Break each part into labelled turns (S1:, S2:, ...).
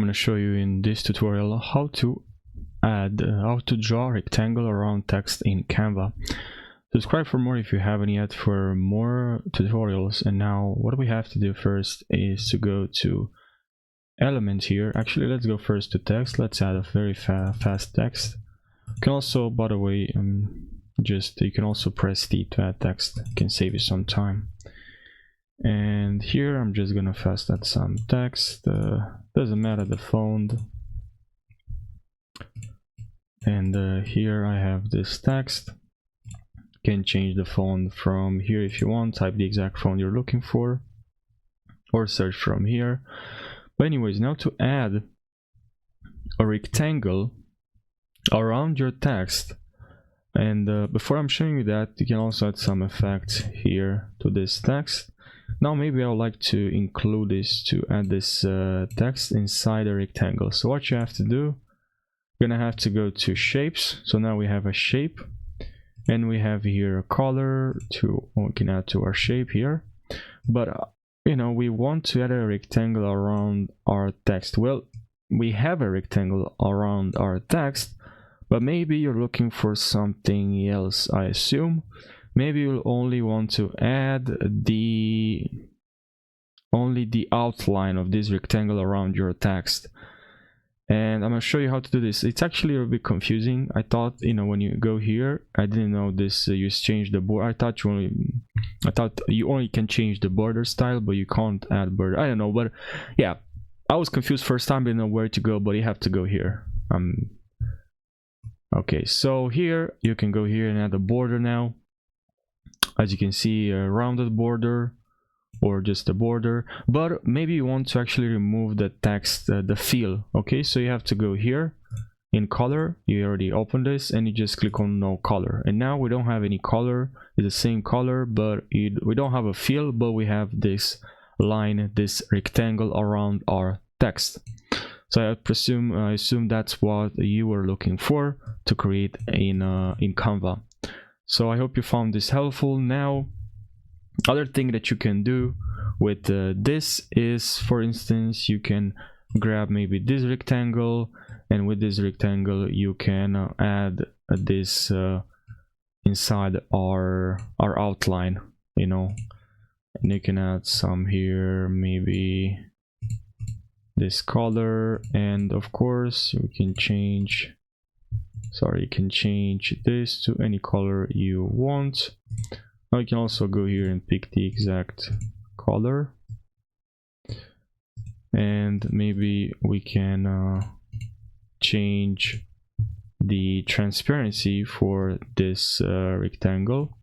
S1: going to show you in this tutorial how to draw a rectangle around text in Canva. Subscribe for more if you haven't yet for more tutorials. And now what we have to do first is to go to element here. Actually, let's go first to text. Let's add a very fast text. You can also, by the way, you can also press T to add text. It can save you some time. And here I'm just gonna fast add some text. Doesn't matter the font. And here I have this text. You can change the font from here if you want. Type the exact font you're looking for, or search from here. But anyways, now to add a rectangle around your text, and before I'm showing you that, you can also add some effects here to this text. Now maybe I would like to include this to add this text inside a rectangle. So what you have to do, you're gonna have to go to shapes. So now we have a shape, and we have here a color we can add to our shape here. But you know, we want to add a rectangle around our text. Well, we have a rectangle around our text, but maybe you're looking for something else, I assume. Maybe you'll only want to add only the outline of this rectangle around your text. And I'm gonna show you how to do this. It's actually a bit confusing. I thought, you know, when you go here, I didn't know this. You change the border. I thought you only can change the border style, but you can't add border. I don't know, but yeah, I was confused first time. Didn't know where to go, but you have to go here. Okay, so here you can go here and add a border now. As you can see, a rounded border or just a border, but maybe you want to actually remove the text, the fill. Okay, so you have to go here in color. You already opened this and you just click on no color, and now we don't have any color. It's the same color, but we don't have a fill, but we have this line, this rectangle around our text. So I assume that's what you were looking for to create in Canva. So I hope you found this helpful. Now, other thing that you can do with this is, for instance, you can grab maybe this rectangle, and with this rectangle you can add this inside our outline, you know, and you can add some here, maybe this color, and of course you can change this to any color you want. Now you can also go here and pick the exact color, and maybe we can change the transparency for this rectangle,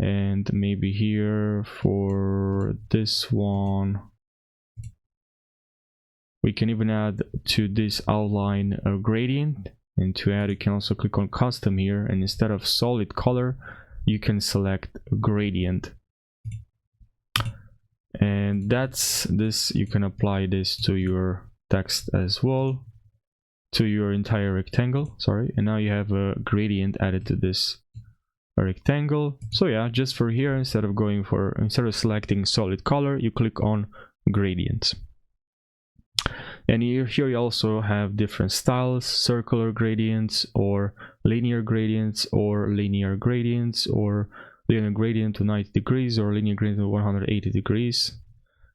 S1: and maybe here for this one we can even add to this outline a gradient. And to add, you can also click on custom here, and instead of solid color you can select gradient, and that's this. You can apply this to your text as well, to your entire rectangle, sorry, and now you have a gradient added to this rectangle. So yeah, just for here, instead of selecting solid color, you click on gradient. And here you also have different styles: circular gradients, or linear gradients, or linear gradients, or linear gradient to 90 degrees, or linear gradient to 180 degrees.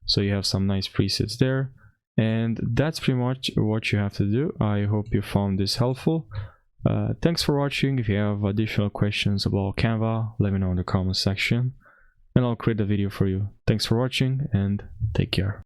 S1: So you have some nice presets there. And that's pretty much what you have to do. I hope you found this helpful. Thanks for watching. If you have additional questions about Canva, let me know in the comment section, and I'll create a video for you. Thanks for watching, and take care.